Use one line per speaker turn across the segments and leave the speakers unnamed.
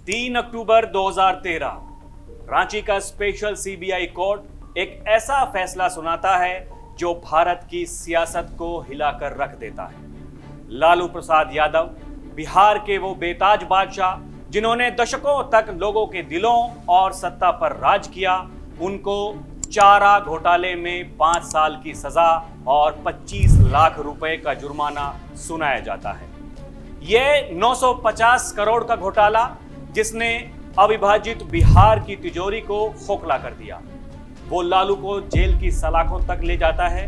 3 अक्टूबर 2013 रांची का special CBI court एक ऐसा फैसला सुनाता है जो भारत की सियासत को हिलाकर रख देता है। लालू प्रसाद यादव बिहार के वो बेताज बादशाह जिन्होंने दशकों तक लोगों के दिलों और सत्ता पर राज किया, उनको चारा घोटाले में 5 साल की सजा और 25 लाख रुपए का जुर्माना सुनाया जाता है। यह 950 करोड़ का घोटाला जिसने अविभाजित बिहार की तिजोरी को खोखला कर दिया, वो लालू को जेल की सलाखों तक ले जाता है।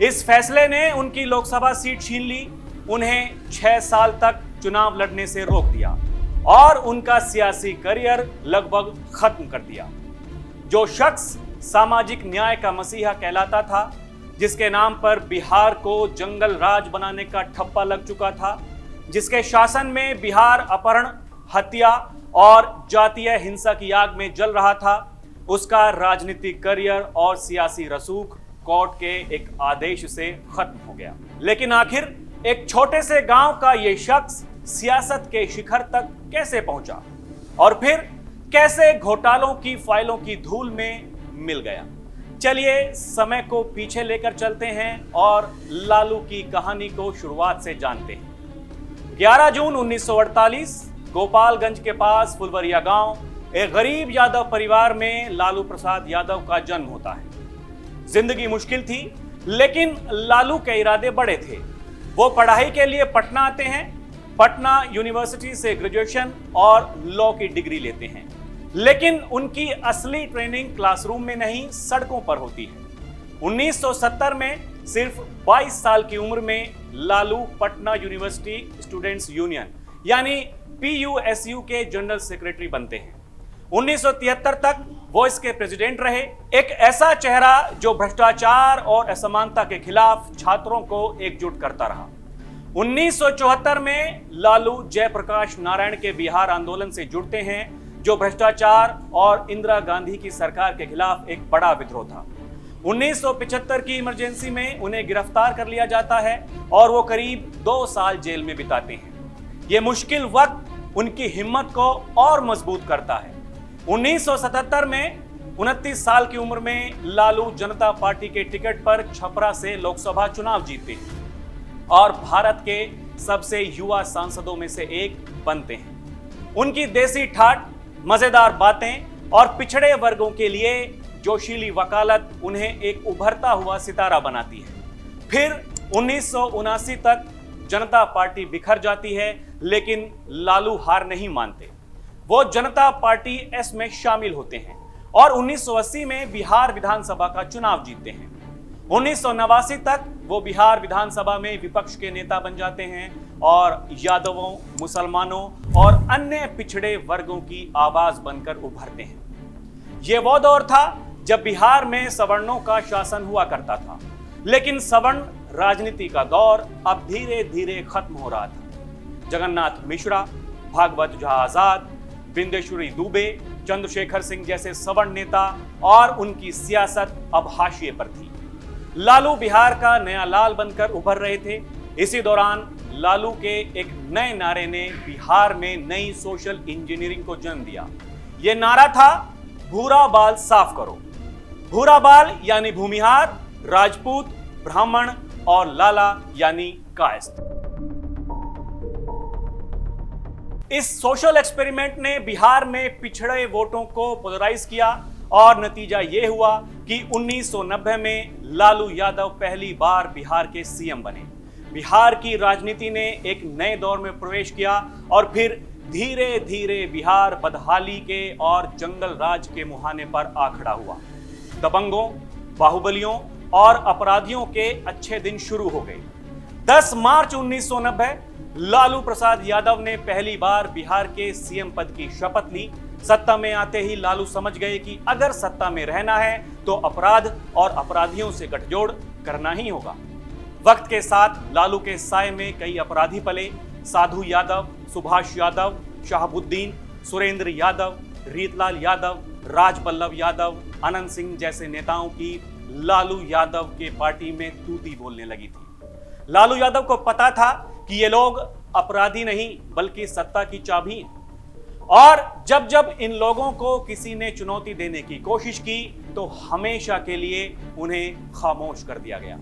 इस फैसले ने उनकी लोकसभा सीट छीन ली, उन्हें 6 साल तक चुनाव लड़ने से रोक दिया और उनका सियासी करियर लगभग खत्म कर दिया। जो शख्स सामाजिक न्याय का मसीहा कहलाता था, जिसके नाम पर बिहार को जंगल राज बनाने का ठप्पा लग चुका था, जिसके शासन में बिहार अपहरण, हत्या और जातीय हिंसा की आग में जल रहा था, उसका राजनीतिक करियर और सियासी रसूख कोर्ट के एक आदेश से खत्म हो गया। लेकिन आखिर एक छोटे से गांव का यह शख्स सियासत के शिखर तक कैसे पहुंचा और फिर कैसे घोटालों की फाइलों की धूल में मिल गया? चलिए समय को पीछे लेकर चलते हैं और लालू की कहानी को शुरुआत से जानते हैं। 11 जून 1948 गोपालगंज के पास फुलवरिया गांव एक गरीब यादव परिवार में लालू प्रसाद यादव का जन्म होता है। जिंदगी मुश्किल थी, लेकिन लालू के इरादे बड़े थे। वो पढ़ाई के लिए पटना आते हैं, पटना यूनिवर्सिटी से ग्रेजुएशन और लॉ की डिग्री लेते हैं। लेकिन उनकी असली ट्रेनिंग क्लासरूम में नहीं, सड़कों पर होती है। 1970 में सिर्फ 22 साल की उम्र में Lalu Patna university students union यानी PUSU के जनरल सेक्रेटरी बनते हैं। 1973 तक वो इसके प्रेसिडेंट रहे, एक ऐसा चेहरा जो भ्रष्टाचार और असमानता के खिलाफ छात्रों को एकजुट करता रहा। 1974 में लालू जयप्रकाश नारायण के बिहार आंदोलन से जुड़ते हैं, जो भ्रष्टाचार और इंदिरा गांधी की सरकार के खिलाफ एक बड़ा विद्रोह था। 1975 की इमरजेंसी में उन्हें गिरफ्तार कर लिया जाता है और वो करीब 2 साल जेल में बिताते हैं। ये मुश्किल वक्त उनकी हिम्मत को और मजबूत करता है। 1977 में 29 साल की उम्र में लालू जनता पार्टी के टिकट पर छपरा से लोकसभा चुनाव जीतते हैं और भारत के सबसे युवा सांसदों में से एक बनते हैं। उनकी देसी ठाठ, मजेदार बातें और पिछड़े वर्गों के लिए जोशीली वकालत उन्हें एक उभरता हुआ सितारा बनाती है। फिर 1979 तक जनता पार्टी बिखर जाती है, लेकिन लालू हार नहीं मानते। वो जनता पार्टी एस में शामिल होते हैं और 1980 में बिहार विधानसभा का चुनाव जीतते हैं। 1989 तक वो बिहार विधानसभा में विपक्ष के नेता बन जाते हैं और यादवों, मुसलमानों और अन्य पिछड़े वर्गों की आवाज बनकर उभरते हैं। ये वो दौर था जब बिहार में सवर्णों का शासन हुआ करता था, लेकिन सवर्ण राजनीति का दौर अब धीरे धीरे खत्म हो रहा था। जगन्नाथ मिश्रा, भागवत झा आजाद, बिंदेश्वरी दुबे, चंद्रशेखर सिंह जैसे सवर्ण नेता और उनकी सियासत अब हाशिए पर थी। लालू बिहार का नया लाल बनकर उभर रहे थे। इसी दौरान लालू के एक नए नारे ने बिहार में नई सोशल इंजीनियरिंग को जन्म दिया। यह नारा था, भूरा बाल साफ करो। भूरा बाल यानी भूमिहार, राजपूत, ब्राह्मण और लाला यानी कायस्थ। इस सोशल एक्सपेरिमेंट ने बिहार में पिछड़े वोटों को पोलराइज किया और नतीजा यह हुआ कि 1990 में लालू यादव पहली बार बिहार के सीएम बने। बिहार की राजनीति ने एक नए दौर में प्रवेश किया और फिर धीरे धीरे बिहार बदहाली के और जंगल राज के मुहाने पर आ खड़ा हुआ। दबंगों, बाहुबलियों और अपराधियों के अच्छे दिन शुरू हो गए। 10 मार्च 1990 लालू प्रसाद यादव ने पहली बार बिहार के सीएम पद की शपथ ली। सत्ता में आते ही लालू समझ गए कि अगर सत्ता में रहना है तो अपराध और अपराधियों से गठजोड़ करना ही होगा। वक्त के साथ लालू के साए में कई अपराधी पले। साधु यादव, सुभाष यादव, शहाबुद्दीन, सुरेंद्र यादव, रीतलाल यादव, राजबल्लभ यादव, अनंत सिंह जैसे नेताओं की लालू यादव के पार्टी में तूती बोलने लगी थी। लालू यादव को पता था कि ये लोग अपराधी नहीं बल्कि सत्ता की चाबी हैं और जब जब इन लोगों को किसी ने चुनौती देने की कोशिश की तो हमेशा के लिए उन्हें खामोश कर दिया गया।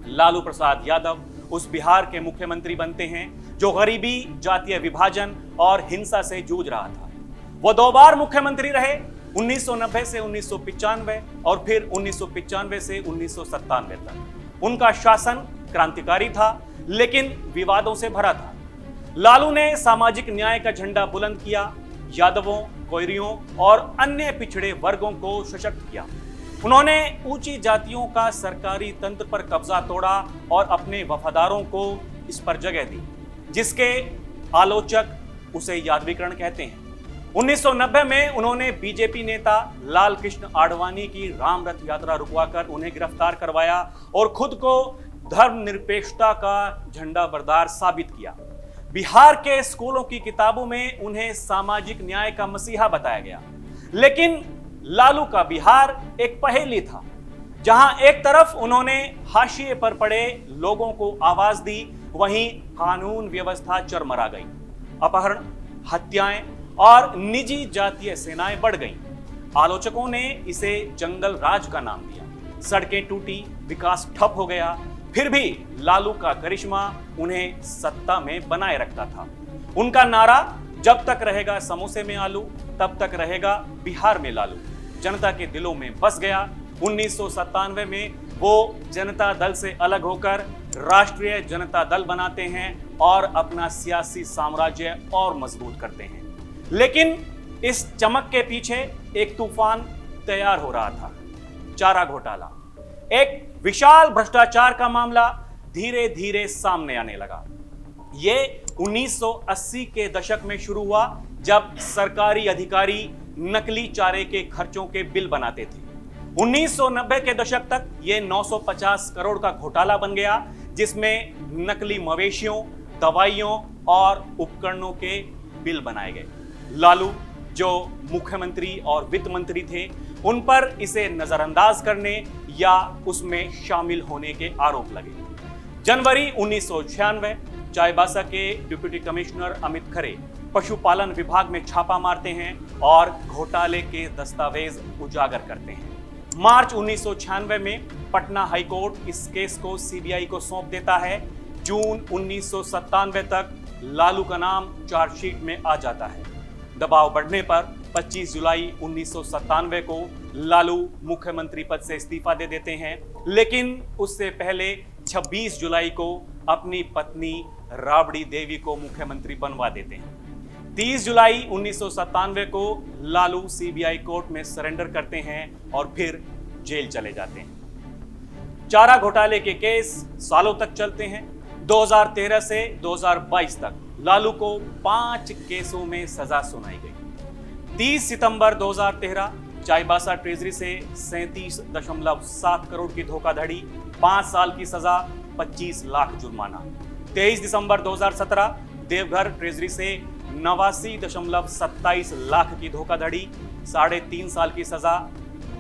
लालू प्रसाद यादव उस बिहार के मुख्यमंत्री बनते हैं जो गरीबी, जातीय विभाजन और हिंसा से जूझ रहा था। वो 2 बार मुख्यमंत्री रहे, 1990 से 1995 और फिर 1995 से 1997 तक। उनका शासन क्रांतिकारी था लेकिन विवादों से भरा था। लालू ने सामाजिक न्याय का झंडा बुलंद किया, यादवों, कोयरियों और अन्य पिछड़े वर्गों को सशक्त किया। उन्होंने ऊंची जातियों का सरकारी तंत्र पर कब्जा तोड़ा और अपने वफादारों को इस पर जगह दी, जिसके आलोचक उसे यादवीकरण कहते हैं। 1990 में उन्होंने बीजेपी नेता लाल कृष्ण आडवाणी की राम रथ यात्रा रुकवाकर उन्हें गिरफ्तार करवाया और खुद को धर्मनिरपेक्षता का झंडा बरदार साबित किया। बिहार के स्कूलों की किताबों में उन्हें सामाजिक न्याय का मसीहा बताया गया। लेकिन लालू का बिहार एक पहेली था, जहां एक तरफ उन्होंने हाशिए पर पड़े लोगों को आवाज दी, वहीं कानून व्यवस्था चरमरा गई। अपहरण, हत्याएं और निजी जातीय सेनाएं बढ़ गईं। आलोचकों ने इसे जंगल राज का नाम दिया। सड़कें टूटी, विकास ठप हो गया, फिर भी लालू का करिश्मा उन्हें सत्ता में बनाए रखता था। उनका नारा, जब तक रहेगा समोसे में आलू तब तक रहेगा बिहार में लालू, जनता के दिलों में बस गया। 1997 में वो जनता दल से अलग होकर राष्ट्रीय जनता दल बनाते हैं और अपना सियासी साम्राज्य और मजबूत करते हैं। लेकिन इस चमक के पीछे एक तूफान तैयार हो रहा था, चारा घोटाला। एक विशाल भ्रष्टाचार का मामला धीरे धीरे सामने आने लगा। ये 1980 के दशक में शुरू हुआ, जब सरकारी अधिकारी नकली चारे के खर्चों के बिल बनाते थे। 1990 के दशक तक ये 950 करोड़ का घोटाला बन गया, जिसमें नकली मवेशियों, दवाइयों और उपकरणों के बिल बनाए गए। लालू, जो मुख्यमंत्री और वित्त मंत्री थे, उन पर इसे नजरअंदाज करने या उसमें शामिल होने के आरोप लगे। जनवरी 1996 चाईबासा के डिप्टी कमिश्नर अमित खरे पशुपालन विभाग में छापा मारते हैं और घोटाले के दस्तावेज उजागर करते हैं। मार्च 1996 में पटना हाईकोर्ट इस केस को सीबीआई को सौंप देता है। जून 1997 तक लालू का नाम चार्जशीट में आ जाता है। दबाव बढ़ने पर 25 जुलाई 1997 को लालू मुख्यमंत्री पद से इस्तीफा दे देते हैं, लेकिन उससे पहले 26 जुलाई को अपनी पत्नी राबड़ी देवी को मुख्यमंत्री बनवा देते हैं। 30 जुलाई 1997 को लालू सीबीआई कोर्ट में सरेंडर करते हैं और फिर जेल चले जाते हैं। चारा घोटाले के केस सालों तक चलते हैं। 2013 से 2022 तक लालू को 5 केसों में सजा सुनाई गई। 30 सितंबर 2013 चाईबासा ट्रेजरी से 37.7 करोड़ की धोखाधड़ी, 5 साल की सजा, 25 लाख जुर्माना। 23 दिसंबर 2017 देवघर ट्रेजरी से 89.27 लाख की धोखाधड़ी, 3.5 साल की सजा।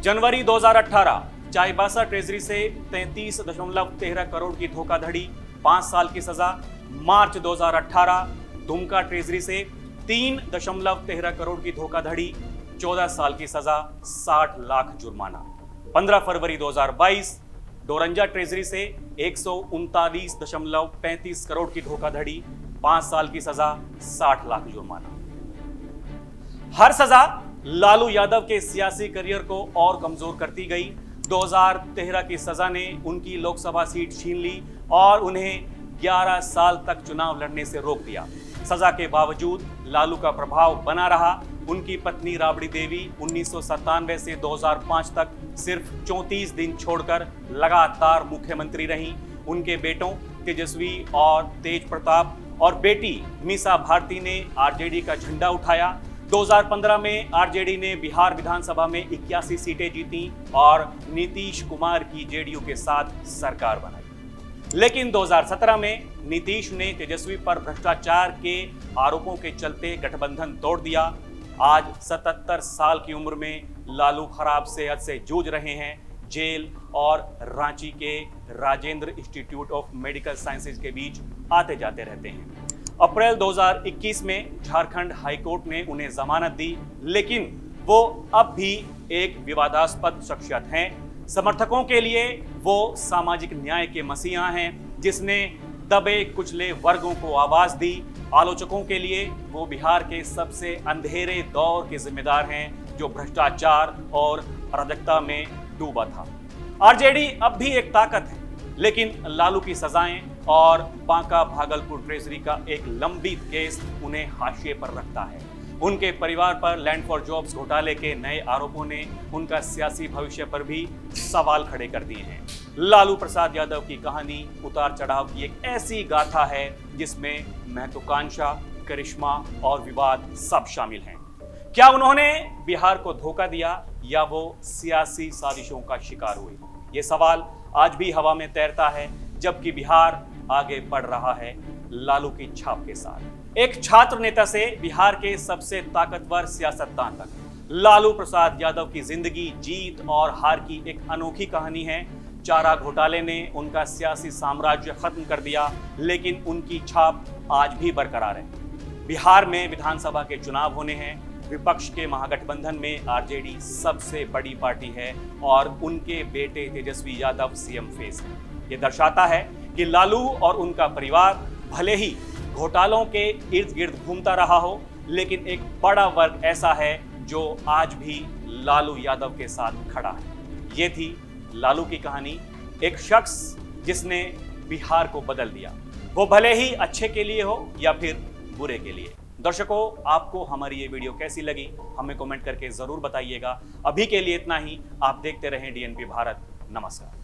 जनवरी 2018 चाईबासा ट्रेजरी से 33.13 करोड़ की धोखाधड़ी, 5 साल की सजा। मार्च 2018 दुमका ट्रेजरी से 3.13 करोड़ की धोखाधड़ी, 14 साल की सजा, 60 लाख जुर्माना। 15 फरवरी 2022 डोरंजा ट्रेजरी से 139.35 करोड़ की धोखाधड़ी, 5 साल की सजा, 60 लाख जुर्माना। हर सजा लालू यादव के सियासी करियर को और कमजोर करती गई। 2013 की सजा ने उनकी लोकसभा सीट छीन ली और उन्हें 11 साल तक चुनाव लड़ने से रोक दिया। सजा के बावजूद लालू का प्रभाव बना रहा। उनकी पत्नी राबड़ी देवी 1997 से 2005 तक सिर्फ 34 दिन छोड़कर लगातार मुख्यमंत्री रहीं। उनके बेटों तेजस्वी और तेज प्रताप और बेटी मीसा भारती ने आरजेडी का झंडा उठाया। 2015 में आरजेडी ने बिहार विधानसभा में 81 सीटें जीती और नीतीश कुमार की जेडीयू के साथ सरकार बनाई। लेकिन 2017 में नीतीश ने तेजस्वी पर भ्रष्टाचार के आरोपों के चलते गठबंधन तोड़ दिया। आज 77 साल की उम्र में लालू खराब सेहत से जूझ रहे हैं। जेल और रांची के Rajendra institute of medical sciences के बीच आते जाते रहते हैं। अप्रैल 2021 में झारखंड हाईकोर्ट ने उन्हें जमानत दी, लेकिन वो अब भी एक विवादास्पद शख्सियत हैं। समर्थकों के लिए वो सामाजिक न्याय के मसीहा हैं, जिसने दबे कुचले वर्गों को आवाज दी। आलोचकों के लिए वो बिहार के सबसे अंधेरे दौर के जिम्मेदार हैं, जो भ्रष्टाचार और अराजकता में डूबा था। आरजेडी अब भी एक ताकत है, लेकिन लालू की सजाएं और बांका भागलपुर ट्रेजरी का एक लंबित केस उन्हें हाशिए पर रखता है। उनके परिवार पर लैंड फॉर जॉब्स घोटाले के नए आरोपों ने उनका सियासी भविष्य पर भी सवाल खड़े कर दिए हैं। लालू प्रसाद यादव की कहानी उतार चढ़ाव की एक ऐसी गाथा है जिसमें महत्वाकांक्षा, करिश्मा और विवाद सब शामिल हैं। क्या उन्होंने बिहार को धोखा दिया या वो सियासी साजिशों का शिकार हुए? ये सवाल आज भी हवा में तैरता है, जबकि बिहार आगे बढ़ रहा है लालू की छाप के साथ। एक छात्र नेता से बिहार के सबसे ताकतवर सियासतदान तक, लालू प्रसाद यादव की जिंदगी जीत और हार की एक अनोखी कहानी है। चारा घोटाले ने उनका सियासी साम्राज्य खत्म कर दिया, लेकिन उनकी छाप आज भी बरकरार है। बिहार में विधानसभा के चुनाव होने हैं। विपक्ष के महागठबंधन में आरजेडी सबसे बड़ी पार्टी है और उनके बेटे तेजस्वी यादव सीएम फेस है। ये दर्शाता है कि लालू और उनका परिवार भले ही घोटालों के इर्द गिर्द घूमता रहा हो, लेकिन एक बड़ा वर्ग ऐसा है जो आज भी लालू यादव के साथ खड़ा है। ये थी लालू की कहानी, एक शख्स जिसने बिहार को बदल दिया, वो भले ही अच्छे के लिए हो या फिर बुरे के लिए। दर्शकों, आपको हमारी ये वीडियो कैसी लगी हमें कमेंट करके जरूर बताइएगा। अभी के लिए इतना ही। आप देखते रहें डीएनपी भारत। नमस्कार।